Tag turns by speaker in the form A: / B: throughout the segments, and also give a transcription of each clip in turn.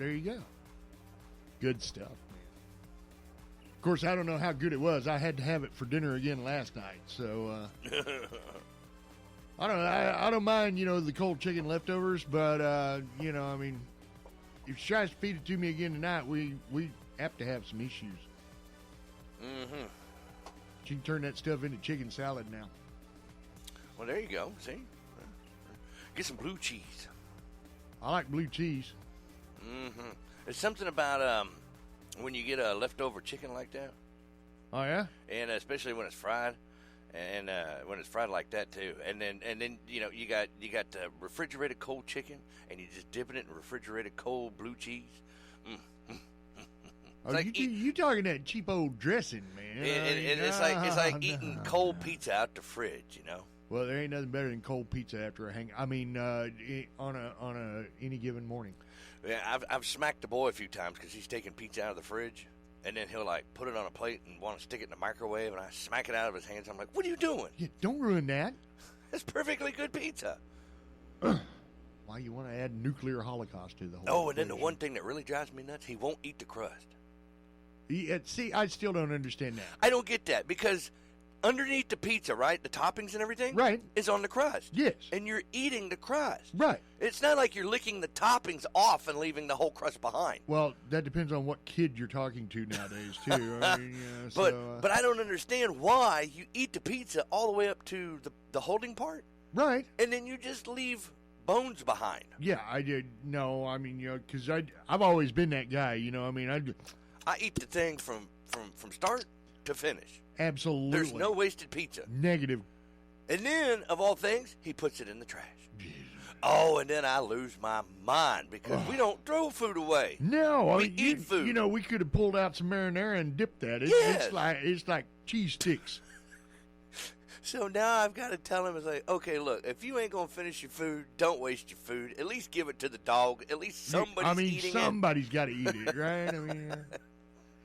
A: there you go. Good stuff, man. Of course, I don't know how good it was. I had to have it for dinner again last night, so I don't mind, the cold chicken leftovers, but if she tries to feed it to me again tonight, we have to have some issues.
B: Mm-hmm.
A: She can turn that stuff into chicken salad now.
B: Well, there you go. See? Get some blue cheese.
A: I like blue cheese.
B: Mm-hmm. There's something about when you get a leftover chicken like that.
A: Oh, yeah?
B: And especially when it's fried. And when it's fried like that too, and then you got refrigerated cold chicken, and you just dipping it in refrigerated cold blue cheese.
A: Oh, like you talking that cheap old dressing, man?
B: It's like eating cold pizza out the fridge,
A: Well, there ain't nothing better than cold pizza after a hang. I mean, on a any given morning.
B: Yeah, I've smacked the boy a few times because he's taking pizza out of the fridge. And then he'll, put it on a plate and want to stick it in the microwave, and I smack it out of his hands. I'm like, what are you doing?
A: Yeah, don't ruin that.
B: It's perfectly good pizza.
A: Why you want to add nuclear holocaust to the whole
B: Oh, and then the one thing that really drives me nuts, he won't eat the crust.
A: Yeah, see, I still don't understand that.
B: I don't get that, because underneath the pizza, right, the toppings and everything
A: right.
B: is on the crust.
A: Yes.
B: And you're eating the crust.
A: Right.
B: It's not like you're licking the toppings off and leaving the whole crust behind.
A: Well, that depends on what kid you're talking to nowadays, too.
B: But I don't understand why you eat the pizza all the way up to the holding part.
A: Right.
B: And then you just leave bones behind.
A: Yeah, I did. No, because I've always been that guy,
B: I eat the thing from start to finish.
A: Absolutely.
B: There's no wasted pizza.
A: Negative.
B: And then, of all things, he puts it in the trash. Oh, and then I lose my mind because we don't throw food away.
A: No,
B: we eat food.
A: We could have pulled out some marinara and dipped that.
B: Yes.
A: It's like cheese sticks.
B: So now I've got to tell him, okay, look, if you ain't going to finish your food, don't waste your food. At least give it to the dog. At least somebody's eating it.
A: Somebody's got to eat it, right?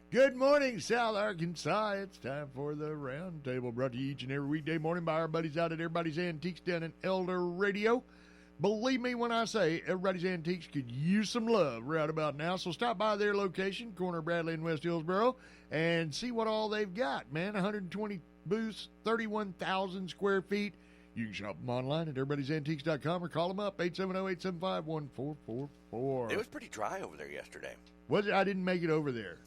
A: Good morning, South Arkansas. It's time for the Roundtable, brought to you each and every weekday morning by our buddies out at Everybody's Antiques down in Elder Radio. Believe me when I say Everybody's Antiques could use some love right about now. So stop by their location, corner Bradley and West Hillsboro, and see what all they've got, man. 120 booths, 31,000 square feet. You can shop them online at everybodysantiques.com or call them up, 870-875-1444.
B: It was pretty dry over there yesterday.
A: Was it? I didn't make it over there.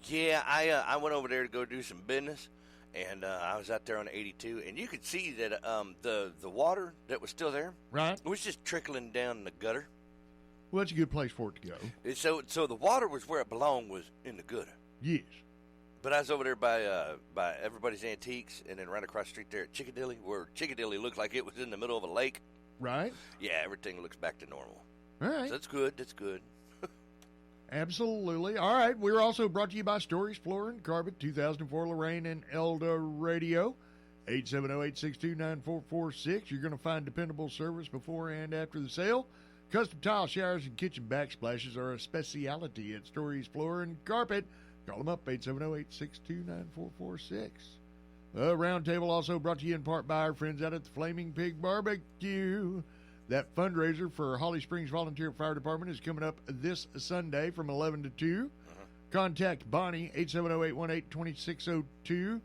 B: Yeah, I went over there to go do some business, and I was out there on 82, and you could see that the water that was still there,
A: right,
B: it was just trickling down the gutter.
A: Well, that's a good place for it to go.
B: So the water was where it belonged, was in the gutter.
A: Yes.
B: But I was over there by Everybody's Antiques, and then right across the street there at Chickadilly, where Chickadilly looked like it was in the middle of a lake.
A: Right.
B: Yeah, everything looks back to normal.
A: All right.
B: So that's good. That's good.
A: Absolutely. All right. We're also brought to you by Stories Floor and Carpet, 2004 Lorraine and Elder Radio, 870-862-9446. You're going to find dependable service before and after the sale. Custom tile showers and kitchen backsplashes are a specialty at Stories Floor and Carpet. Call them up, 870-862-9446. The Roundtable also brought to you in part by our friends out at the Flaming Pig Barbecue. That fundraiser for Holly Springs Volunteer Fire Department is coming up this Sunday from 11 to 2. Contact Bonnie, 870-818-2602.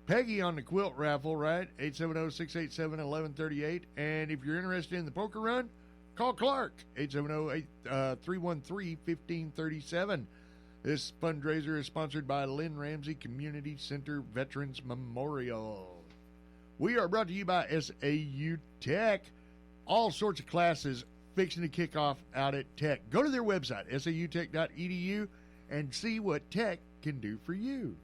A: Peggy on the quilt raffle, right? 870-687-1138. And if you're interested in the poker run, call Clark, 870-313-1537. This fundraiser is sponsored by Lynn Ramsey Community Center Veterans Memorial. We are brought to you by SAU Tech. All sorts of classes fixing to kick off out at Tech. Go to their website, sautech.edu, and see what Tech can do for you.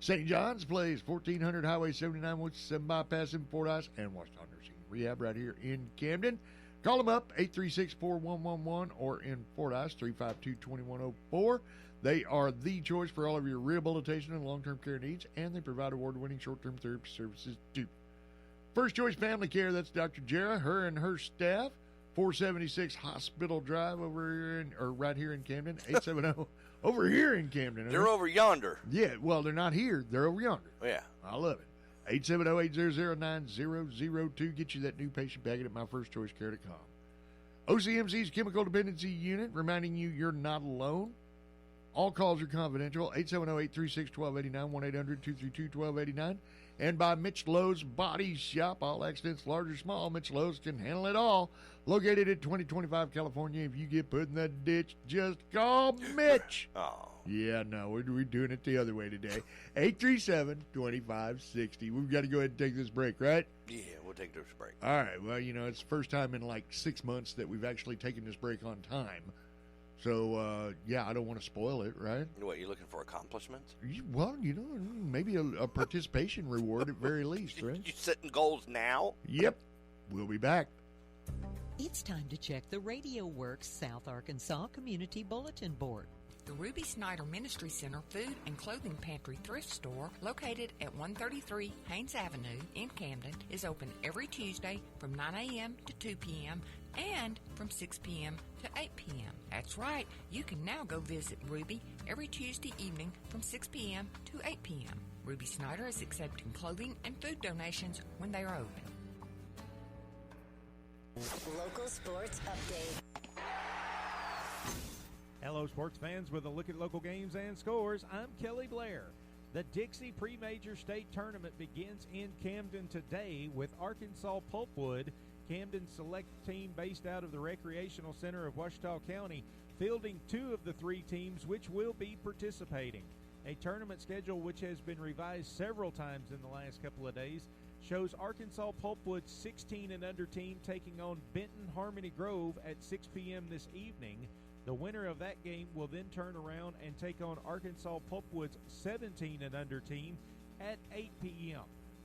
A: St. John's Place, 1400 Highway 79, which is 7 bypass in Fordyce, and Washington Nursing Rehab right here in Camden. Call them up, 836-4111, or in Fordyce, 352-2104. They are the choice for all of your rehabilitation and long-term care needs, and they provide award-winning short-term therapy services too. First Choice Family Care, that's Dr. Jera, her and her staff, 476 Hospital Drive right here in Camden, 870, over here in Camden.
B: They're over yonder.
A: Yeah, well, they're not here. They're over yonder.
B: Yeah.
A: I love it. 870-800-9002. Get you that new patient packet at myfirstchoicecare.com. OCMC's Chemical Dependency Unit reminding you you're not alone. All calls are confidential. 870-836-1289, 1-800-232-1289. And by Mitch Lowe's Body Shop. All accidents, large or small, Mitch Lowe's can handle it all. Located at 2025 California. If you get put in the ditch, just call Mitch.
B: Oh.
A: Yeah, no, we're doing it the other way today. 837-2560. We've got to go ahead and take this break, right?
B: Yeah, we'll take this break.
A: All right. Well, it's the first time in like 6 months that we've actually taken this break on time. So, I don't want to spoil it, right?
B: What, you looking for accomplishments?
A: Well, maybe a participation reward at very least, right?
B: You setting goals now?
A: Yep. We'll be back.
C: It's time to check the Radio Works South Arkansas Community Bulletin Board.
D: The Ruby Snyder Ministry Center Food and Clothing Pantry Thrift Store, located at 133 Haynes Avenue in Camden, is open every Tuesday from 9 a.m. to 2 p.m. and from 6 p.m. to 8 p.m. That's right, you can now go visit Ruby every Tuesday evening from 6 p.m. to 8 p.m. Ruby Snyder is accepting clothing and food donations when they are open.
E: Local sports update.
F: Hello, sports fans, with a look at local games and scores. I'm Kelly Blair. The Dixie Pre-Major State Tournament begins in Camden today with Arkansas Pulpwood, Camden's select team based out of the Recreational Center of Ouachita County, fielding 2 of the 3 teams which will be participating. A tournament schedule which has been revised several times in the last couple of days shows Arkansas Pulpwood's 16 and under team taking on Benton Harmony Grove at 6 p.m. this evening. The winner of that game will then turn around and take on Arkansas Pulpwood's 17 and under team at 8 p.m.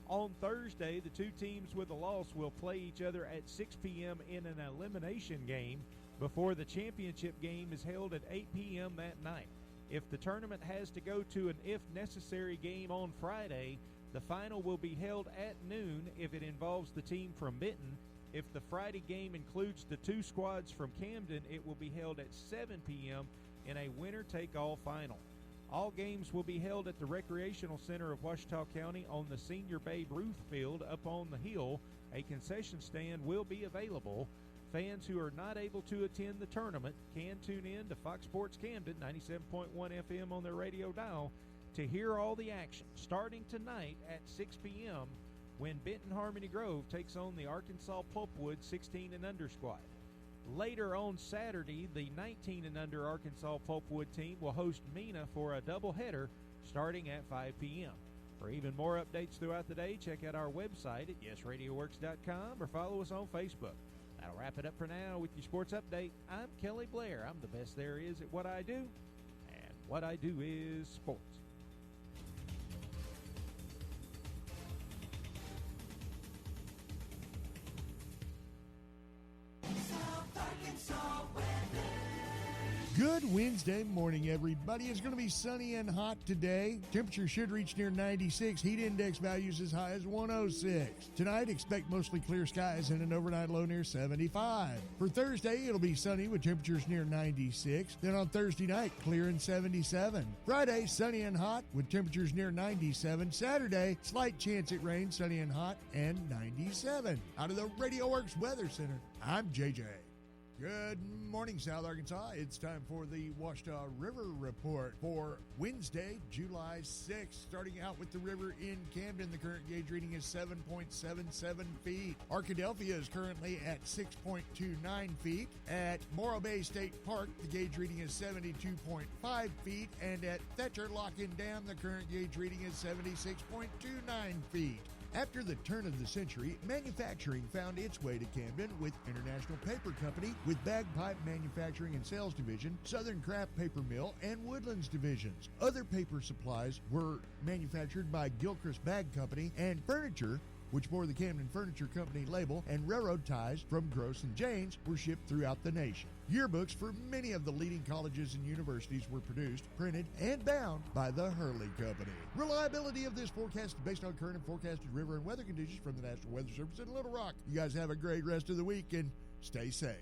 F: On Thursday, the 2 teams with a loss will play each other at 6 p.m. in an elimination game before the championship game is held at 8 p.m. that night. If the tournament has to go to an if-necessary game on Friday, the final will be held at noon if it involves the team from Benton. If the Friday game includes the 2 squads from Camden, it will be held at 7 p.m. in a winner-take-all final. All games will be held at the Recreational Center of Ouachita County on the Senior Babe Ruth Field up on the hill. A concession stand will be available. Fans who are not able to attend the tournament can tune in to Fox Sports Camden, 97.1 FM on their radio dial, to hear all the action, starting tonight at 6 p.m., when Benton Harmony Grove takes on the Arkansas Pulpwood 16 and under squad. Later on Saturday, the 19 and under Arkansas Pulpwood team will host Mena for a doubleheader starting at 5 p.m. For even more updates throughout the day, check out our website at yesradioworks.com or follow us on Facebook. That'll wrap it up for now with your sports update. I'm Kelly Blair. I'm the best there is at what I do, and what I do is sports.
A: Good Wednesday morning, everybody. It's going to be sunny and hot today. Temperature should reach near 96. Heat index values as high as 106. Tonight, expect mostly clear skies and an overnight low near 75. For Thursday, it'll be sunny with temperatures near 96. Then on Thursday night, clear and 77. Friday, sunny and hot with temperatures near 97. Saturday, slight chance it rains, sunny and hot, and 97. Out of the Radio Works Weather Center, I'm JJ. Good morning, South Arkansas. It's time for the Ouachita River Report for Wednesday, July 6th. Starting out with the river in Camden, the current gauge reading is 7.77 feet. Arkadelphia is currently at 6.29 feet. At Morro Bay State Park, the gauge reading is 72.5 feet. And at Thetcher Lock and Dam, the current gauge reading is 76.29 feet. After the turn of the century, manufacturing found its way to Camden with International Paper Company with Bagpipe Manufacturing and Sales Division, Southern Craft Paper Mill, and Woodlands Divisions. Other paper supplies were manufactured by Gilchrist Bag Company, and furniture, which bore the Camden Furniture Company label, and railroad ties from Gross and Janes were shipped throughout the nation. Yearbooks for many of the leading colleges and universities were produced, printed, and bound by the Hurley Company. Reliability of this forecast is based on current and forecasted river and weather conditions from the National Weather Service in Little Rock. You guys have a great rest of the week and stay safe.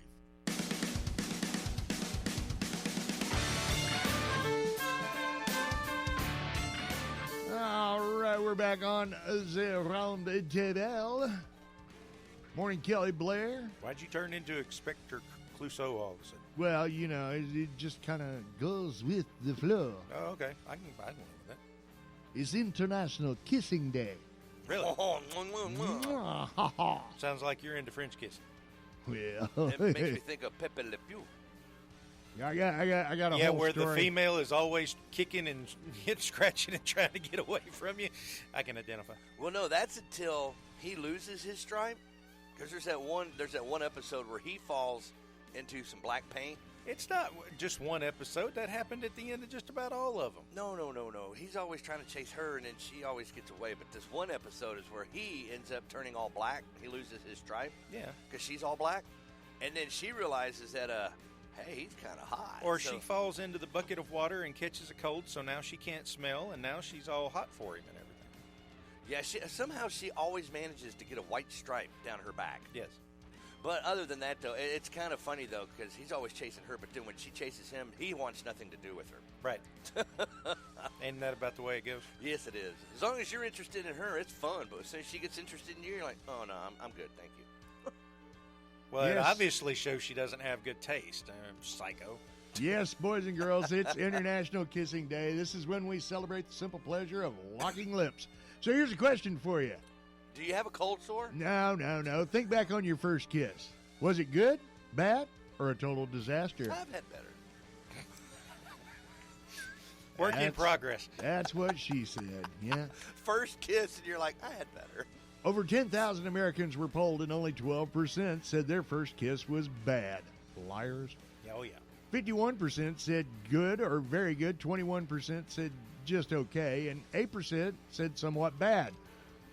A: All right, we're back on the Roundtable. Morning, Kelly Blair.
G: Why'd you turn into Inspector Clouseau all of a sudden?
A: Well, it just kind of goes with the flow.
G: Oh, okay. I can live with that.
A: It's International Kissing Day.
G: Really?
B: Oh, mwah, mwah, mwah.
G: Sounds like you're into French kissing.
A: Well,
B: It makes me think of Pepe Le Pew.
A: I got a
G: Yeah,
A: whole
G: where
A: story.
G: the female is always kicking and scratching and trying to get away from you. I can identify.
B: Well, no, that's until he loses his stripe. Because there's that one episode where he falls into some black paint.
G: It's not just one episode. That happened at the end of just about all of them.
B: No. He's always trying to chase her, and then she always gets away. But this one episode is where he ends up turning all black. He loses his stripe.
G: Yeah.
B: Because she's all black. And then she realizes that, hey, he's kind of hot.
G: Or
B: So-
G: she falls into the bucket of water and catches a cold, so now she can't smell, and now she's all hot for him and everything.
B: Yeah, somehow she always manages to get a white stripe down her back.
G: Yes.
B: But other than that, though, it's kind of funny, though, because he's always chasing her, but then when she chases him, he wants nothing to do with her.
G: Right. Ain't that about the way it goes?
B: Yes, it is. As long as you're interested in her, it's fun. But as soon as she gets interested in you, you're like, oh, no, I'm good, thank you.
G: Well, it
A: Yes.
G: obviously shows she doesn't have good taste. Psycho.
A: Yes, boys and girls, it's International Kissing Day. This is when we celebrate the simple pleasure of locking lips. So here's a question for you.
B: Do you have a cold sore?
A: No. Think back on your first kiss. Was it good, bad, or a total disaster?
B: I've had better.
G: Work in
A: That's-
G: progress.
A: That's what she said, yeah.
B: First kiss, and you're like, I had better.
A: Over 10,000 Americans were polled, and only 12% said their first kiss was bad. Liars.
G: Oh, yeah.
A: 51% said good or very good. 21% said just okay. And 8% said somewhat bad.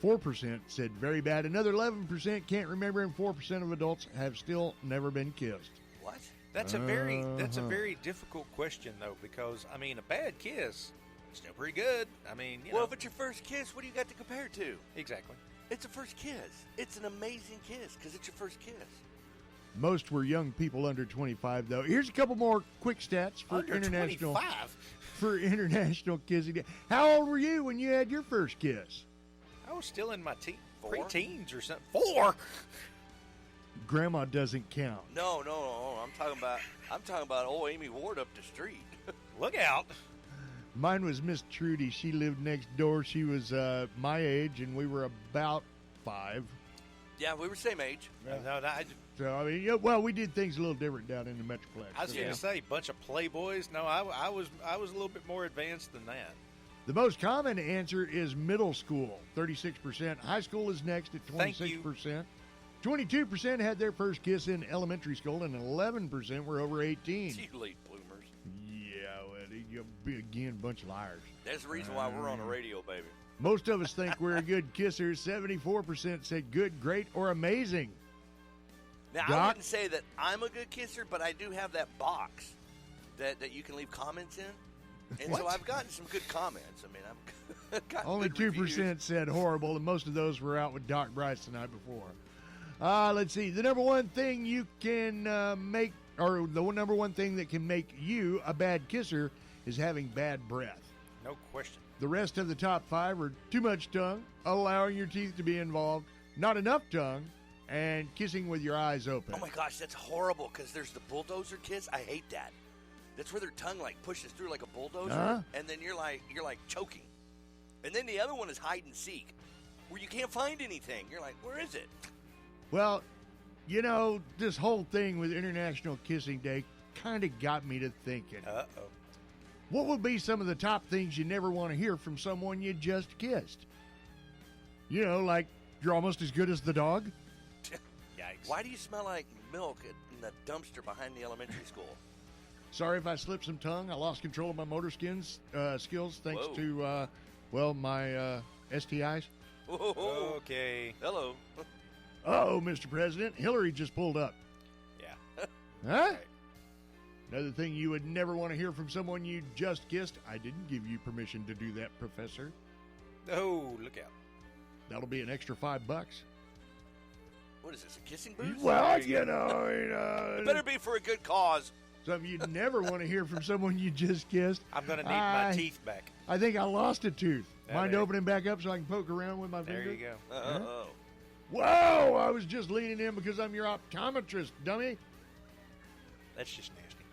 A: 4% said very bad. Another 11% can't remember, and 4% of adults have still never been kissed.
B: What?
G: That's a very difficult question, though, because, I mean, a bad kiss, still pretty good. I mean, you
B: Well,
G: know.
B: if it's your first kiss, what do you got to compare it to?
G: Exactly.
B: It's a first kiss. It's an amazing kiss because it's your first kiss.
A: Most were young people under 25, though. Here's a couple more quick stats for
G: Under
A: international
G: 25.
A: for International Kissing Day. How old were you when you had your first kiss?
G: I was still in my
B: 4?
G: pre-teens or something. 4?
A: Grandma doesn't count.
B: No. I'm talking about old Amy Ward up the street.
G: Look out.
A: Mine was Miss Trudy. She lived next door. She was my age, and we were about 5.
B: Yeah, we were same age.
G: No,
A: So, I mean, yeah, well, we did things a little different down in the Metroplex.
G: I was going to say, bunch of playboys. No, I was a little bit more advanced than that.
A: The most common answer is middle school, 36%. High school is next at
G: Thank you.
A: 26%. 22% had their first kiss in elementary school, and 11% were over 18.
B: You late bloomers.
A: Yeah, well, you're again, a bunch of liars.
B: That's the reason why we're on the radio, baby.
A: Most of us think we're a good kisser. 74% said good, great, or amazing.
B: Now, I
A: Doc?
B: wouldn't say that I'm a good kisser, but I do have that box that you can leave comments in. And so I've gotten some good comments. I mean, I've gotten
A: Only
B: good
A: 2%
B: reviews.
A: said horrible, and most of those were out with Doc Bryce the night before. Let's see. The number one thing you can number one thing that can make you a bad kisser is having bad breath.
G: No question.
A: The rest of the top 5 are too much tongue, allowing your teeth to be involved, not enough tongue, and kissing with your eyes open.
B: Oh my gosh, that's horrible because there's the bulldozer kiss. I hate that. That's where their tongue like pushes through like a bulldozer,
A: Huh?
B: and then you're like choking. And then the other one is hide and seek, where you can't find anything. You're like, where is it?
A: Well, this whole thing with International Kissing Day kind of got me to thinking.
G: Uh-oh.
A: What would be some of the top things you never want to hear from someone you just kissed? Like, you're almost as good as the dog?
G: Yikes.
B: Why do you smell like milk in the dumpster behind the elementary school?
A: Sorry if I slipped some tongue. I lost control of my motor skills thanks
B: Whoa.
A: to, my STIs.
B: Whoa.
G: Okay.
B: Hello.
A: Oh, Mr. President, Hillary just pulled up.
G: Yeah.
A: Huh? Another thing you would never want to hear from someone you just kissed. I didn't give you permission to do that, Professor.
G: Oh, look out.
A: That'll be an extra $5.
B: What is this, a kissing booth?
A: Well,
B: It better be for a good cause.
A: something you'd never want to hear from someone you just kissed.
G: I'm going to need my teeth back.
A: I think I lost a tooth.
G: Yeah,
A: Mind
G: there.
A: opening back up so I can poke around with my
G: There
A: finger?
G: you go.
B: Oh.
A: Whoa! I was just leaning in because I'm your optometrist, dummy.
G: That's just nasty.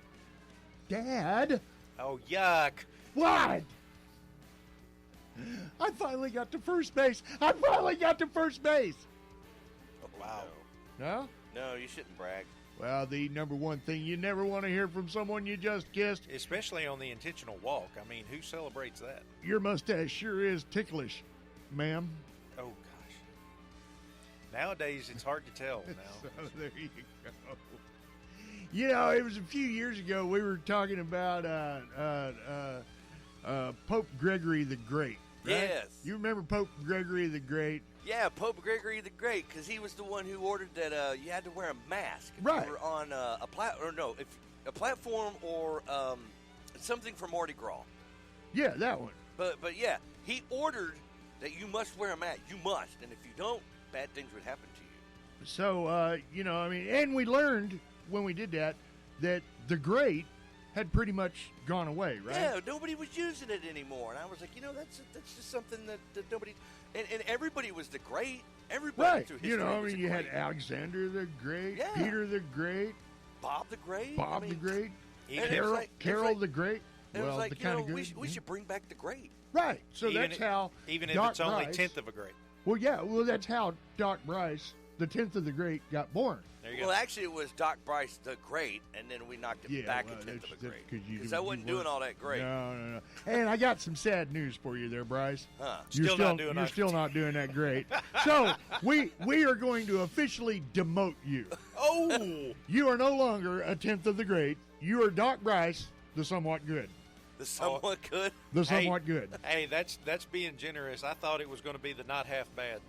A: Dad,
G: Oh, yuck.
A: what? I finally got to first base. I finally got to first base.
G: Wow.
A: No?
B: No, you shouldn't brag.
A: Well, the number one thing you never want to hear from someone you just kissed,
G: Especially on the intentional walk. I mean, who celebrates that?
A: your mustache sure is ticklish, ma'am.
G: Oh, gosh. Nowadays, it's hard to tell now.
A: So there you go. You know, it was a few years ago we were talking about Pope Gregory the Great. Right?
B: Yes.
A: You remember Pope Gregory the Great?
B: Yeah, Pope Gregory the Great, because he was the one who ordered that you had to wear a mask if
A: Right.
B: you were on a platform or something for Mardi Gras.
A: Yeah, that one.
B: But yeah, he ordered that you must wear a mask. You must, and if you don't, bad things would happen to you.
A: So, you know, I mean, and we learned when we did that the Great had pretty much gone away, right?
B: Yeah, nobody was using it anymore, and I was like, you know, that's just something that nobody, and everybody was the Great. Everybody
A: Right.
B: through history
A: You know, I
B: was
A: mean,
B: the
A: you had
B: Great.
A: Alexander the Great,
B: Yeah.
A: Peter the Great,
B: Bob the Great,
A: Bob
B: I
A: the
B: mean,
A: Great,
B: and it was
A: Carol,
B: like- it was
A: Carol
B: like-
A: the Great.
B: It was
A: Well,
B: like,
A: the
B: you
A: kind
B: know,
A: of good.
B: we should bring back the Great.
A: Right. So
G: Even
A: that's
G: if-
A: how.
G: Even if
A: Doc
G: it's only
A: Bryce-
G: tenth of a grade.
A: Well, yeah. Well, that's how Doc Bryce, the 10th of the Great, got born.
G: There you
B: Well,
G: go.
B: actually, it was Doc Bryce the Great, and then we knocked him
A: Yeah,
B: back
A: well,
B: a tenth
A: that's
B: of a grade.
A: you-
B: Because I wasn't
A: you
B: doing
A: weren't-
B: all that great.
A: No. And I got some sad news for you there, Bryce.
B: Huh.
G: Still not doing
A: You're
G: that.
A: still not doing that great. So we are going to officially demote you.
G: Oh!
A: You are no longer a 10th of the Great. You are Doc Bryce, the somewhat good.
B: The somewhat good.
A: The
G: Hey.
A: somewhat good.
G: Hey, that's being generous. I thought it was going to be the not half bad.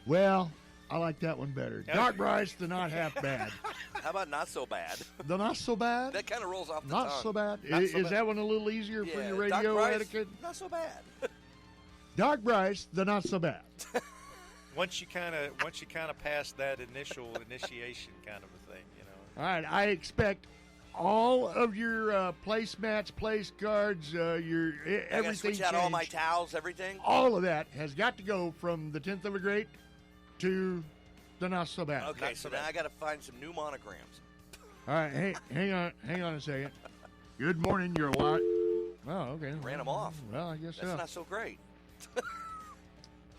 A: Well, I like that one better. Doc Bryce, the not half bad.
B: How about not so bad?
A: The not so bad.
B: That kind of rolls off the
A: Not
B: tongue.
A: so bad.
G: Not
A: Is
G: so bad.
A: that one a little easier for
B: Yeah,
A: your
B: Doc
A: radio
B: Bryce,
A: etiquette?
B: Not so bad.
A: Doc Bryce, the not so bad.
G: Once you kind of pass that initiation kind of a thing, you know.
A: All right, I expect all of your placemats, place cards, your
B: I gotta
A: everything
B: switch out all my
A: changed.
B: towels, everything.
A: All of that has got to go from the 10th of a great to the not so bad.
B: Okay,
G: Not
B: so
G: so
B: now
G: bad.
B: I got to find some new monograms.
A: All right, hey, hang on a second. Good morning, you're what? Oh, okay.
B: Ran 'em off.
A: Well, I guess
B: That's
A: so.
B: not so great.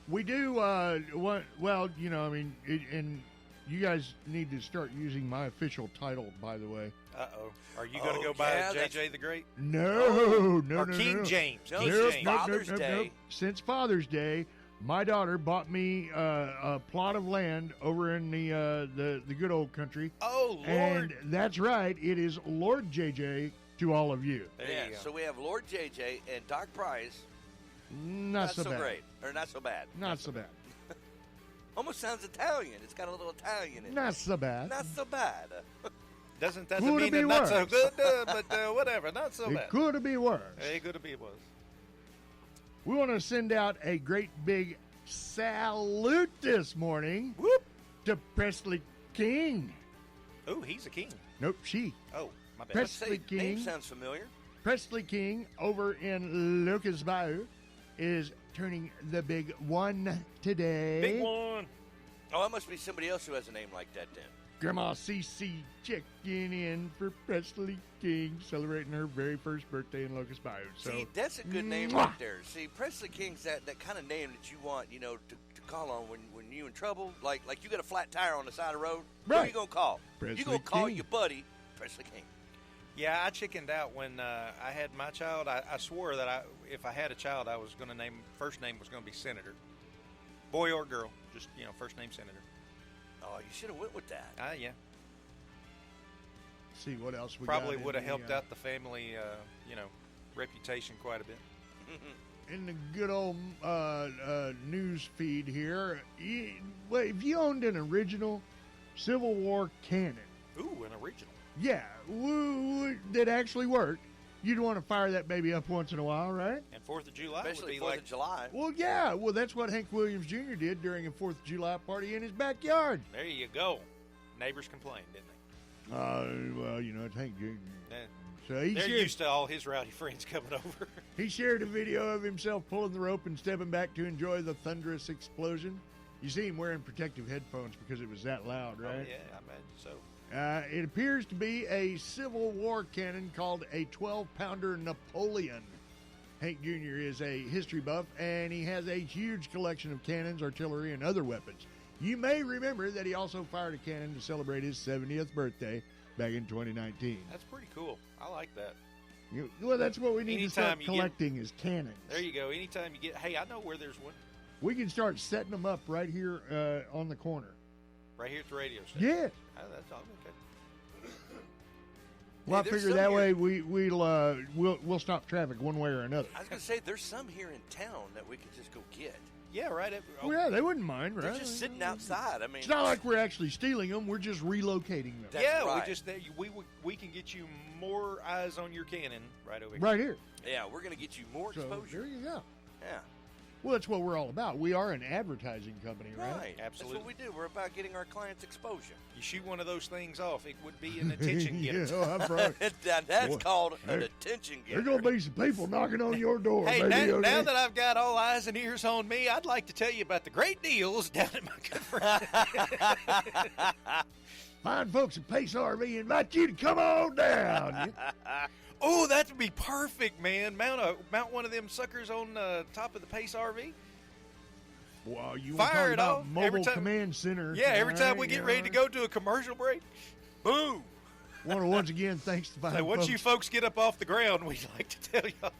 A: We do. Well, you know, I mean, and you guys need to start using my official title, by the way.
G: Uh-oh. Are you going to
B: Oh,
G: go by
B: yeah,
G: JJ the Great?
A: No, no,
G: Or
A: no,
G: King
A: no.
G: James?
B: No,
G: King
B: Nope,
G: James.
B: nope. Father's Day.
A: Since Father's Day, my daughter bought me a plot of land over in the good old country,
G: Oh, Lord.
A: and that's right. It is Lord JJ to all of you.
G: There
B: Yeah,
G: you go.
B: so we have Lord JJ and Doc Bryce.
A: Not so bad.
B: great. Or not so bad.
A: Not so bad.
B: Almost sounds Italian. It's got a little Italian in it.
A: Not so bad.
B: Not so bad.
G: Doesn't
A: Could
G: mean
A: be
G: that not so
A: worse.
G: good, but whatever. Not so
A: It
G: bad.
A: could be worse.
G: It could be worse.
A: We want to send out a great big salute this morning
G: Whoop.
A: to Presley King.
G: Oh, he's a king.
A: Nope, she.
G: Oh, my bad.
A: Press-
B: Say,
A: Presley
B: name
A: King.
B: sounds familiar.
A: Presley King over in Lucas Bayou is turning the big one today.
G: Big one.
B: Oh, it must be somebody else who has a name like that then.
A: Grandma CC checking in for Presley King, celebrating her very first birthday in Locust Bayou. So,
B: See, that's a good name
A: Mwah.
B: right there. See, Presley King's that kind of name that you want, you know, to call on when you in trouble. Like you got a flat tire on the side of the road. Who
A: Right.
B: you going to call?
A: Presley
B: You going to call
A: King.
B: your buddy, Presley King.
G: Yeah, I chickened out when I had my child. I swore that if I had a child, I was going to first name was going to be Senator. Boy or girl, just, first name Senator.
B: Oh, you should have went with that.
G: Yeah.
A: see what else we
G: Probably
A: got
G: would have
A: in
G: helped
A: the,
G: out the family, reputation quite a bit.
A: in the good old news feed here. If you owned an original Civil War cannon,
G: Ooh, an original.
A: yeah, that actually worked, you'd want to fire that baby up once in a while, right?
G: And 4th of July would
B: Especially
G: be
B: 4th
G: like
B: of July.
A: Well, yeah. Well, that's what Hank Williams Jr. did during a 4th of July party in his backyard.
G: There you go. Neighbors complained, didn't they?
A: Well, it's Hank Jr.
G: Eh,
A: So he
G: They're
A: shared,
G: used to all his rowdy friends coming over.
A: he shared a video of himself pulling the rope and stepping back to enjoy the thunderous explosion. You see him wearing protective headphones because it was that loud,
G: Oh,
A: right?
G: yeah, I imagine so.
A: It appears to be a Civil War cannon called a 12-pounder Napoleon. Hank Jr. is a history buff, and he has a huge collection of cannons, artillery, and other weapons. You may remember that he also fired a cannon to celebrate his 70th birthday back in 2019.
G: That's pretty cool. I like that.
A: Well, that's what we need to start
G: Anytime you
A: collecting is cannons.
G: There you go. Anytime you get, hey, I know where there's one.
A: We can start setting them up right here on the corner.
G: Right here at the radio station.
A: Yeah.
G: Oh, that's all okay.
A: Well,
B: Hey,
A: I
B: there's
A: figure
B: some
A: that
B: here-
A: way we'll stop traffic one way or another.
B: I was going to say, there's some here in town that we could just go get.
G: Yeah, right.
A: Well, yeah, they wouldn't mind,
B: They're
A: right?
B: just sitting outside. I mean,
A: It's not like we're actually stealing them. We're just relocating them.
B: That's
G: yeah,
B: right.
G: we can get you more eyes on your cannon right over here.
A: Right here.
B: yeah, we're going to get you more
A: So
B: exposure.
A: there you go.
B: Yeah,
A: Well, that's what we're all about. We are an advertising company, right?
B: right.
G: Absolutely.
B: That's what we do. We're about getting our clients exposure.
G: You shoot one of those things off, it would be an attention getter.
A: Yeah, I'm right.
B: That's
A: Boy,
B: called an
A: hey,
B: attention
A: There's
B: getter.
A: going to be some people knocking on your door,
G: Hey,
A: baby.
G: now that I've got all eyes and ears on me, I'd like to tell you about the great deals down at my good friend.
A: Fine folks at Pace RV invite you to come on down.
G: Oh, that would be perfect, man. Mount one of them suckers on top of the Pace RV.
A: Well, you
G: Fire
A: want
G: it
A: to talk
G: off.
A: about
G: Every
A: mobile
G: time-
A: command center.
G: Yeah, every
A: All
G: time
A: right,
G: we get
A: yeah,
G: ready to go to a commercial break, boom.
A: Want to once again thanks to fine
G: Say, once
A: folks.
G: you folks get up off the ground, we'd like to tell y'all.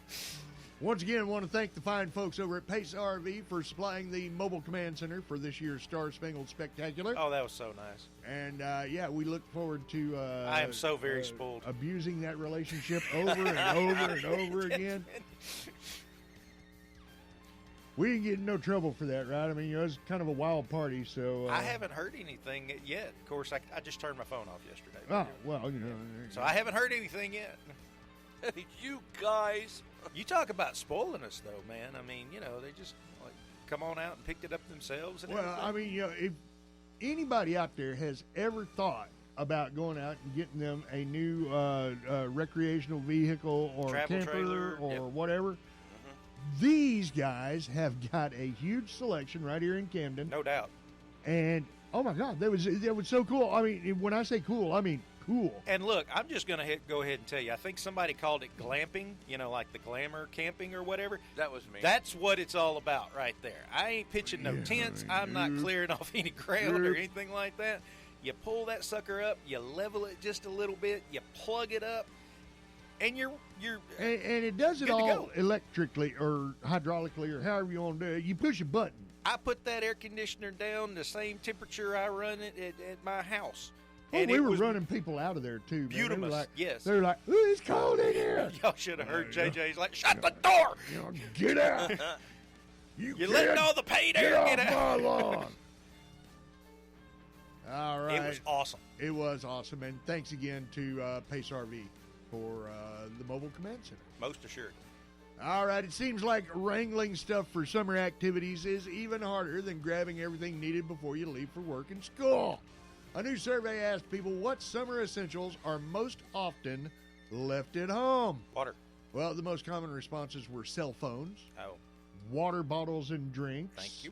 A: Once again, want to thank the fine folks over at Pace RV for supplying the mobile command center for this year's Star Spangled Spectacular.
G: Oh, that was so nice.
A: And yeah, we look forward to.
G: I am so very spoiled.
A: Abusing that relationship over and over and over again. We didn't get in no trouble for that, right? I mean, it was kind of a wild party, so.
G: I haven't heard anything yet. Of course, I just turned my phone off yesterday.
A: Oh, well, you know.
G: So I haven't heard anything yet.
B: You guys.
G: You talk about spoiling us, though, man. I mean, you know, they just like come on out and picked it up themselves. And
A: Well, I mean, you know, if anybody out there has ever thought about going out and getting them a new recreational vehicle or
G: Travel
A: camper
G: trailer,
A: or
G: yep.
A: whatever, these guys have got a huge selection right here in Camden.
G: no doubt.
A: And, oh, my God, that was so cool. I mean, when I say cool, I mean cool.
G: And look, I'm just going to go ahead and tell you. I think somebody called it glamping, you know, like the glamour camping or whatever.
B: That was me.
G: That's what it's all about right there. I ain't pitching no
A: Yeah,
G: tents. I'm not
A: yep.
G: clearing off any ground or
A: Yep.
G: anything like that. You pull that sucker up, you level it just a little bit, you plug it up, and you're
A: And it does it
G: Good to
A: all
G: go.
A: electrically or hydraulically or however you want to do it. You push a button.
G: I put that air conditioner down the same temperature I run it at my house.
A: Oh,
G: And
A: we
G: it
A: were
G: was
A: running people out of there, too. Man. They were
G: beautiful.
A: like,
G: Yes.
A: They were like, ooh, it's cold in here.
G: Y'all should have heard
A: Yeah.
G: JJ's like, shut the door.
A: You know, get out.
G: You're
A: kid,
G: letting all the paid
A: get
G: air
A: off
G: get out.
A: my lawn. All right.
G: It was awesome.
A: It was awesome. And thanks again to Pace RV for the mobile command center.
G: Most assured.
A: All right. It seems like wrangling stuff for summer activities is even harder than grabbing everything needed before you leave for work and school. A new survey asked people what summer essentials are most often left at home.
G: Water.
A: Well, the most common responses were cell phones,
G: Oh,
A: water bottles and drinks.
G: thank you.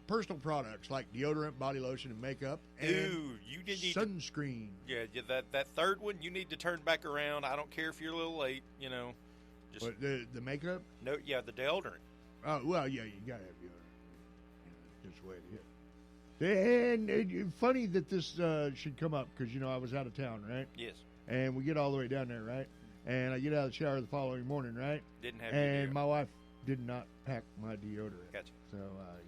A: Personal products like deodorant, body lotion, and makeup. And
G: Dude, you didn't need to,
A: sunscreen.
G: yeah, that third one, you need to turn back around. I don't care if you're a little late, you know. Just
A: But the makeup?
G: no, yeah, the deodorant.
A: Oh, well, yeah, you got to have deodorant. Just the way it is. And funny that this should come up because, you know, I was out of town, right?
G: Yes,
A: And we get all the way down there, right? And I get out of the shower the following morning, right?
G: didn't have.
A: And
G: deodorant.
A: my wife did not pack my deodorant.
G: Gotcha.
A: So,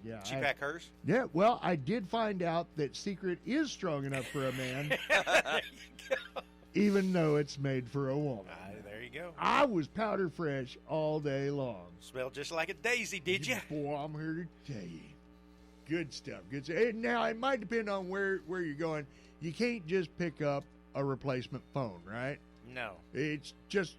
A: yeah.
G: She pack hers.
A: Yeah, well, I did find out that Secret is strong enough for a man,
G: There you go.
A: even though it's made for a woman.
G: There you go.
A: I was powder fresh all day long.
G: Smelled just like a daisy, did you?
A: Boy, I'm here to tell you. Good stuff. Good stuff. Now, it might depend on where you're going. You can't just pick up a replacement phone, right?
G: No.
A: It's just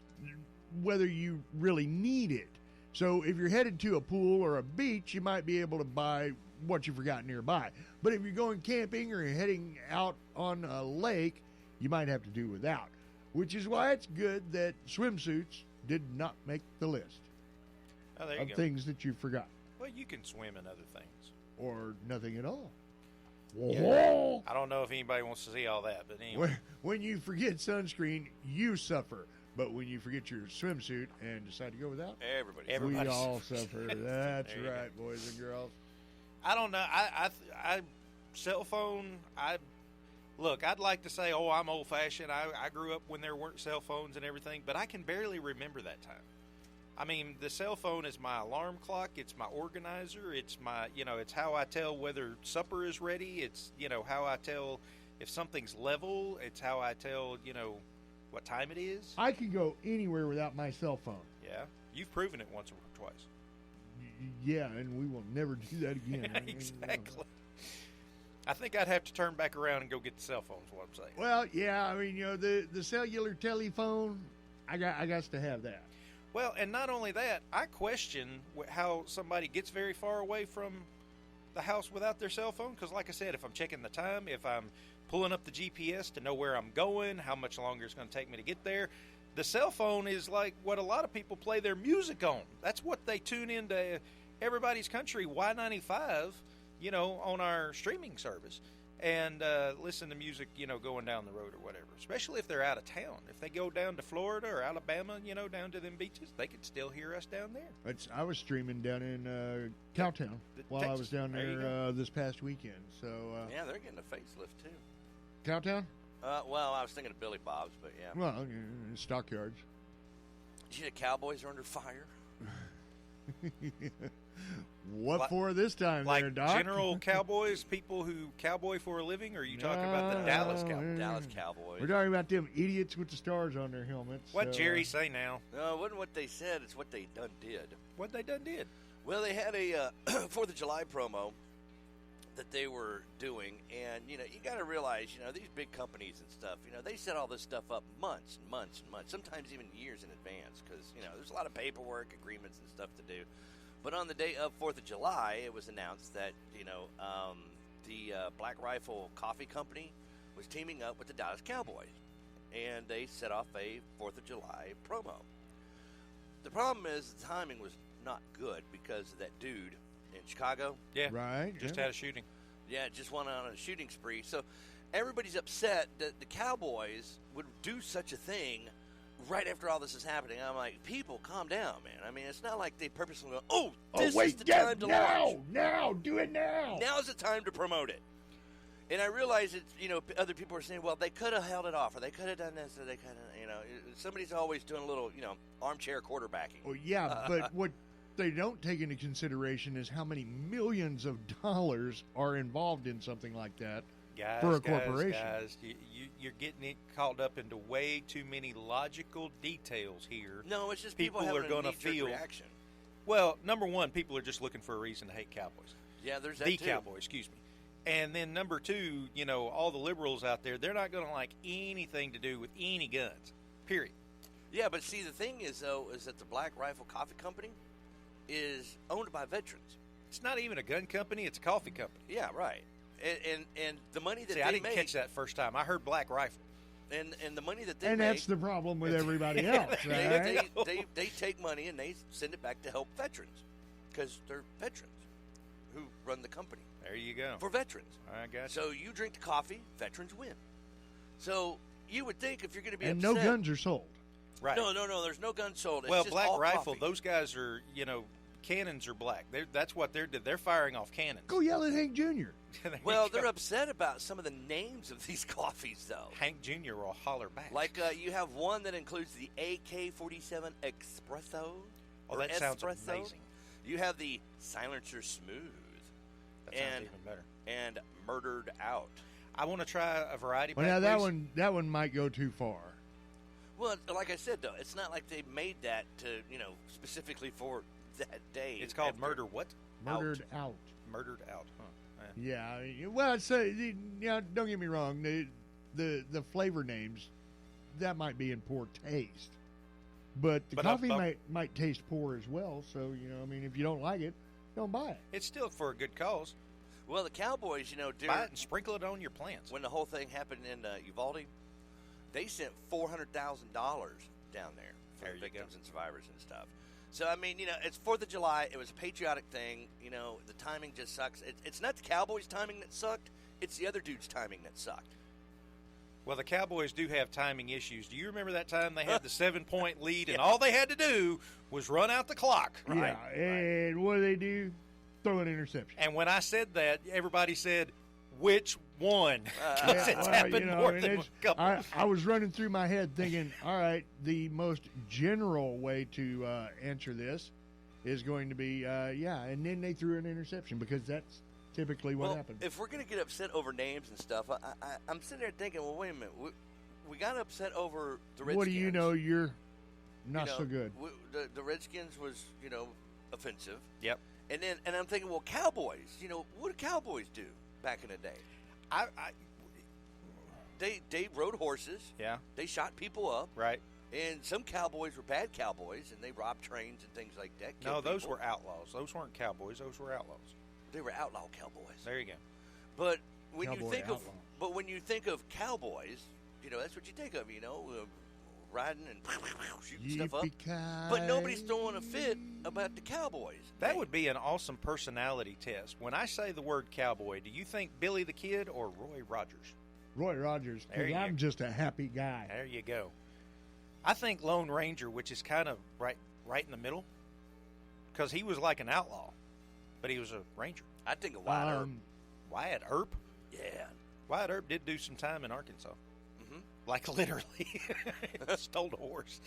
A: whether you really need it. So if you're headed to a pool or a beach, you might be able to buy what you forgot nearby. But if you're going camping or you're heading out on a lake, you might have to do without. Which is why it's good that swimsuits did not make the list
G: Oh, there you
A: of
G: go.
A: things that you forgot.
G: Well, you can swim in other things.
A: Or nothing at all. Whoa.
G: I don't know if anybody wants to see all that, but anyway.
A: When you forget sunscreen, you suffer. But when you forget your swimsuit and decide to go without,
B: Everybody.
A: we all suffer. That's right, boys and girls.
G: I don't know. I cell phone. Look, I'd like to say, oh, I'm old fashioned. I grew up when there weren't cell phones and everything, but I can barely remember that time. I mean, the cell phone is my alarm clock. It's my organizer. It's my, it's how I tell whether supper is ready. It's, how I tell if something's level. It's how I tell, what time it is.
A: I can go anywhere without my cell phone.
G: Yeah. You've proven it once or twice.
A: Yeah, and we will never do that again.
G: Exactly. I think I'd have to turn back around and go get the cell phone is what I'm saying.
A: Well, yeah, I mean, the cellular telephone, I got to have that.
G: Well, and not only that, I question how somebody gets very far away from the house without their cell phone. Because, like I said, if I'm checking the time, if I'm pulling up the GPS to know where I'm going, how much longer it's going to take me to get there, the cell phone is like what a lot of people play their music on. That's what they tune into Everybody's Country, Y95, on our streaming service. And listen to music, going down the road or whatever, especially if they're out of town. If they go down to Florida or Alabama, down to them beaches, they could still hear us down there.
A: I was streaming down in Cowtown while I was down there this past weekend. So
B: yeah, they're getting a facelift, too.
A: Cowtown?
B: Well, I was thinking of Billy Bob's, but yeah.
A: Well, Stockyards.
B: Did you know the Cowboys are under fire?
A: What for this time,
G: like
A: there, Doc?
G: general Cowboys, people who cowboy for a living, or are you talking about the Dallas Cowboys?
B: Dallas Cowboys.
A: We're talking about them idiots with the stars on their helmets.
G: What Jerry say now?
B: No, it wasn't what they said. It's what they done did.
G: What they done did?
B: Well, they had a 4th of July promo that they were doing, and you got to realize, these big companies and stuff, they set all this stuff up months and months and months, sometimes even years in advance, because there's a lot of paperwork, agreements, and stuff to do. But on the day of 4th of July, it was announced that the Black Rifle Coffee Company was teaming up with the Dallas Cowboys, and they set off a 4th of July promo. The problem is the timing was not good because of that dude in Chicago.
G: Yeah,
A: right.
G: Just had a shooting.
B: Yeah, just went on a shooting spree. So everybody's upset that the Cowboys would do such a thing right after all this is happening. I'm like, people, calm down, man. I mean, it's not like they purposely go, this is the time to launch.
A: Now, do it now.
B: Now's the time to promote it. And I realize that, other people are saying, well, they could have held it off, or they could have done this, or they could have, somebody's always doing a little, armchair quarterbacking.
A: Well, yeah, but what they don't take into consideration is how many millions of dollars are involved in something like that for a corporation.
G: Guys, you're getting it caught up into way too many logical details here.
B: No, it's just people
G: are going to feel
B: reaction.
G: Well, number one, people are just looking for a reason to hate Cowboys.
B: Yeah, there's that
G: the
B: too.
G: Cowboys, excuse me. And then number two, all the liberals out there, they're not going to like anything to do with any guns. Period.
B: Yeah, but see, the thing is, though, is that the Black Rifle Coffee Company is owned by veterans.
G: It's not even a gun company; it's a coffee company.
B: Yeah, right. And the money that
G: I didn't catch that first time. I heard Black Rifle.
B: And the money that they
A: and
B: make,
A: that's the problem with everybody else, right?
B: They take money and they send it back to help veterans because they're veterans who run the company.
G: There you go.
B: For veterans.
G: I got you.
B: So you drink the coffee, veterans win. So you would think if you're going to be
A: and
B: upset,
A: no guns are sold.
G: Right.
B: No, there's no guns sold. It's
G: well,
B: just
G: Black
B: all
G: Rifle,
B: coffee.
G: those guys are, cannons are black. That's what they're firing off cannons.
A: Go yell at Hank Jr.
B: Well, they're upset about some of the names of these coffees, though.
G: Hank Jr. will holler back.
B: Like you have one that includes the AK-47 Espresso.
G: Oh, that sounds amazing.
B: You have the Silencer Smooth.
G: That sounds even better.
B: And Murdered Out.
G: I want to try a variety.
A: Well, now that one might go too far.
B: Well, like I said, though, it's not like they made that to specifically for that day.
G: It's called Murder what?
A: Murdered Out.
G: Murdered Out, huh?
A: Yeah. Well, don't get me wrong. The flavor names, that might be in poor taste, but the coffee might taste poor as well. So if you don't like it, don't buy it.
G: It's still for a good cause.
B: Well, the Cowboys,
G: buy it and sprinkle it on your plants.
B: When the whole thing happened in Uvalde, they sent $400,000 down there for victims and survivors and stuff. So, I mean, it's 4th of July. It was a patriotic thing. The timing just sucks. It's not the Cowboys' timing that sucked. It's the other dude's timing that sucked.
G: Well, the Cowboys do have timing issues. Do you remember that time they had the 7-point lead, and all they had to do was run out the clock?
A: Right? Yeah, and what do? Throw an interception.
G: And when I said that, everybody said, which one? Because it's happened more than a couple.
A: I was running through my head thinking, all right, the most general way to answer this is going to be, and then they threw an interception because that's typically what happens.
B: If we're going to get upset over names and stuff, I'm sitting there thinking, well, wait a minute. We got upset over the Redskins.
A: What do you know? You're not so good.
B: The Redskins was, offensive.
G: Yep.
B: And I'm thinking, well, Cowboys, what do Cowboys do back in the day? They rode horses.
G: Yeah.
B: They shot people up.
G: Right.
B: And some Cowboys were bad Cowboys, and they robbed trains and things like that.
G: No, those were outlaws. Those weren't Cowboys. Those were outlaws.
B: They were outlaw Cowboys.
G: There you go.
B: But when
A: Cowboy
B: you think
A: outlaw.
B: when you think of Cowboys, that's what you think of. Riding and shooting stuff up. But nobody's throwing a fit about the Cowboys.
G: That would be an awesome personality test. When I say the word cowboy, do you think Billy the Kid or Roy Rogers?
A: Roy Rogers. I'm just a happy guy.
G: There you go. I think Lone Ranger, which is kind of right in the middle, because he was like an outlaw, but he was a ranger.
B: I think of Wyatt Earp.
G: Wyatt Earp?
B: Yeah.
G: Wyatt Earp did do some time in Arkansas.
B: Mm-hmm.
G: Like literally. Stole a horse.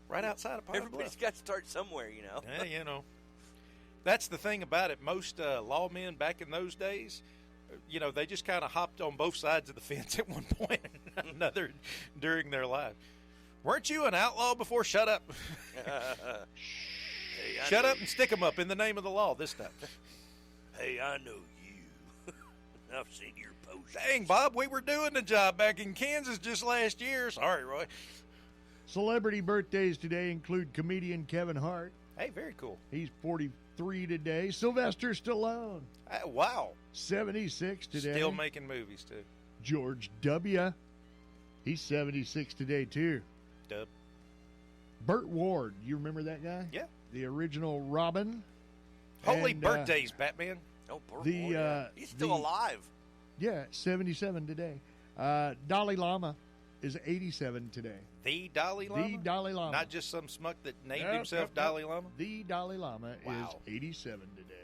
G: Right outside of Pine
B: Everybody's got to start somewhere,
G: Yeah, That's the thing about it. Most lawmen back in those days, they just kind of hopped on both sides of the fence at one point or another during their life. Weren't you an outlaw before? Shut up.
B: Hey,
G: Shut up and stick 'em up in the name of the law this time.
B: Hey, I know you. I've seen your post.
G: Dang, Bob, we were doing the job back in Kansas just last year. Sorry, Roy.
A: Celebrity birthdays today include comedian Kevin Hart.
G: Hey, very cool.
A: He's 43 today. Sylvester Stallone.
G: Wow.
A: 76 today.
G: Still making movies, too.
A: George W. He's 76 today, too.
G: Dub.
A: Burt Ward. You remember that guy?
G: Yeah.
A: The original Robin.
G: Holy birthdays, Batman.
B: Oh, Burt Ward. He's still alive.
A: Yeah, 77 today. Dalai Lama is 87 today.
G: The Dalai Lama?
A: The Dalai Lama.
G: Not just some schmuck that named himself Dalai Lama?
A: The Dalai Lama is 87 today.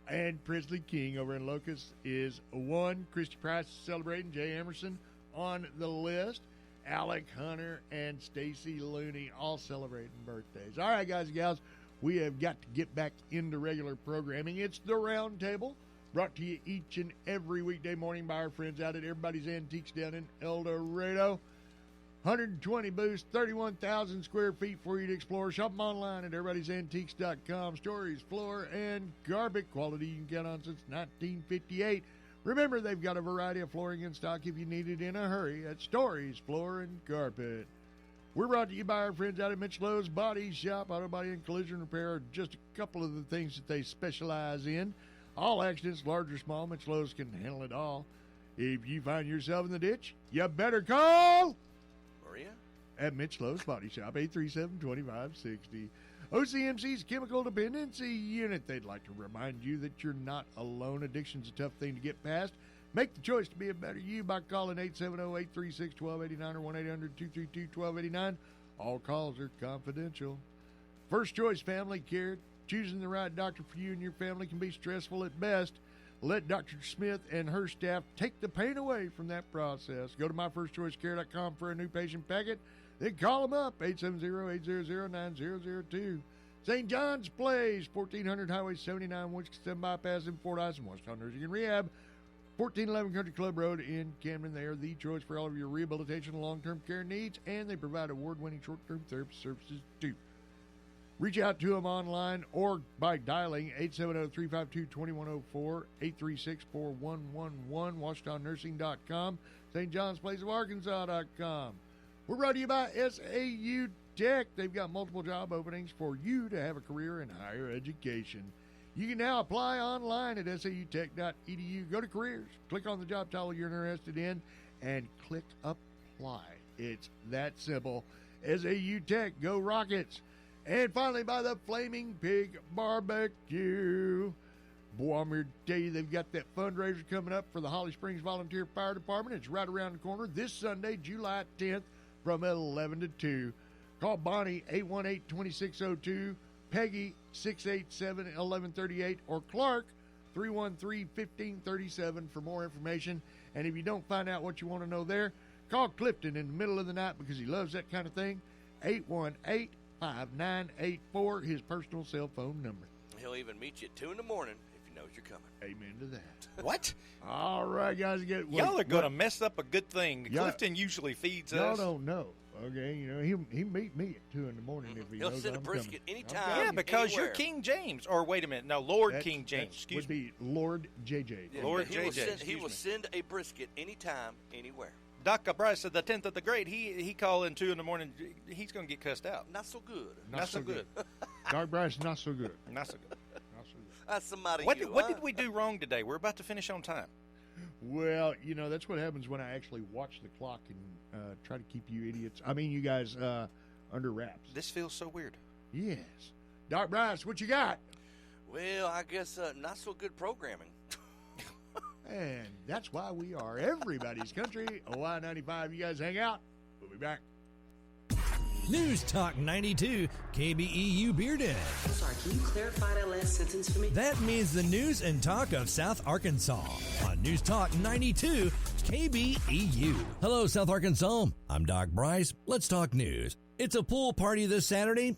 A: And Presley King over in Locust is 1. Christy Price is celebrating. Jay Emerson on the list. Alec Hunter and Stacy Looney all celebrating birthdays. All right, guys and gals, we have got to get back into regular programming. It's the Roundtable, brought to you each and every weekday morning by our friends out at Everybody's Antiques down in El Dorado. 120 booths, 31,000 square feet for you to explore. Shop them online at everybody'santiques.com. Stories, floor, and carpet quality you can count on since 1958. Remember, they've got a variety of flooring in stock if you need it in a hurry at Stories, Floor, and Carpet. We're brought to you by our friends out at Mitch Lowe's Body Shop. Auto body and collision repair are just a couple of the things that they specialize in. All accidents, large or small, Mitch Lowe's can handle it all. If you find yourself in the ditch, you better call
B: Maria
A: at Mitch Lowe's Body Shop, 837-2560. OCMC's Chemical Dependency Unit. They'd like to remind you that you're not alone. Addiction's a tough thing to get past. Make the choice to be a better you by calling 870-836-1289 or 1-800-232-1289. All calls are confidential. First choice family care. Choosing the right doctor for you and your family can be stressful at best. Let Dr. Smith and her staff take the pain away from that process. Go to myfirstchoicecare.com for a new patient packet. Then call them up, 870-800-9002. St. John's Place, 1400 Highway 79, Winston Bypass in Fort Ison, Washington Nursing and Rehab. 1411 Country Club Road in Camden. They are the choice for all of your rehabilitation and long-term care needs, and they provide award-winning short-term therapy services too. Reach out to them online or by dialing 870-352-2104, 836-4111, WashingtonNursing.com, St. John's Place of Arkansas.com. We're brought to you by SAU Tech. They've got multiple job openings for you to have a career in higher education. You can now apply online at sautech.edu. Go to careers, click on the job title you're interested in, and click apply. It's that simple. SAU Tech, go Rockets. And finally, by the Flaming Pig Barbecue. Boy, I'm here to tell you they've got that fundraiser coming up for the Holly Springs Volunteer Fire Department. It's right around the corner this Sunday, July 10th from 11 to 2. Call Bonnie 818-2602, Peggy 687-1138, or Clark 313-1537 for more information. And if you don't find out what you want to know there, call Clifton in the middle of the night because he loves that kind of thing. 818-5984, his personal cell phone number.
B: He'll even meet you at 2 in the morning if he knows you're coming.
A: Amen to that.
G: What?
A: All right, guys.
G: Y'all are going to mess up a good thing. Clifton usually feeds
A: y'all
G: us.
A: Y'all don't know. Okay, he meet me at 2 in the morning if he
B: He'll
A: knows
B: send
A: I'm
B: a brisket
A: coming.
B: anytime.
G: Yeah, because
B: anywhere.
G: you're King James. Or wait a minute. No, Lord King James. Excuse
A: would
G: me.
A: be Lord JJ.
B: Yeah,
G: Lord
B: he will
G: JJ,
B: send, he will send a brisket anytime, anywhere.
G: Dr. Bryce, the 10th of the Great, he called in 2 in the morning. He's going to get cussed out.
B: Not so good.
G: Not so good.
A: Dark Bryce, not so good.
G: Not so good.
A: Not so good.
B: That's somebody.
G: What did we do wrong today? We're about to finish on time.
A: Well, that's what happens when I actually watch the clock and try to keep you idiots. I mean, you guys under wraps.
G: This feels so weird.
A: Yes. Dark Bryce, what you got?
B: Well, I guess not so good programming.
A: And that's why we are everybody's country. OY95, you guys hang out. We'll be back.
H: News Talk 92, KBEU Beer Den.
I: Sorry, can you clarify that last sentence for me?
H: That means the news and talk of South Arkansas on News Talk 92, KBEU. Hello, South Arkansas. I'm Doc Bryce. Let's talk news. It's a pool party this Saturday.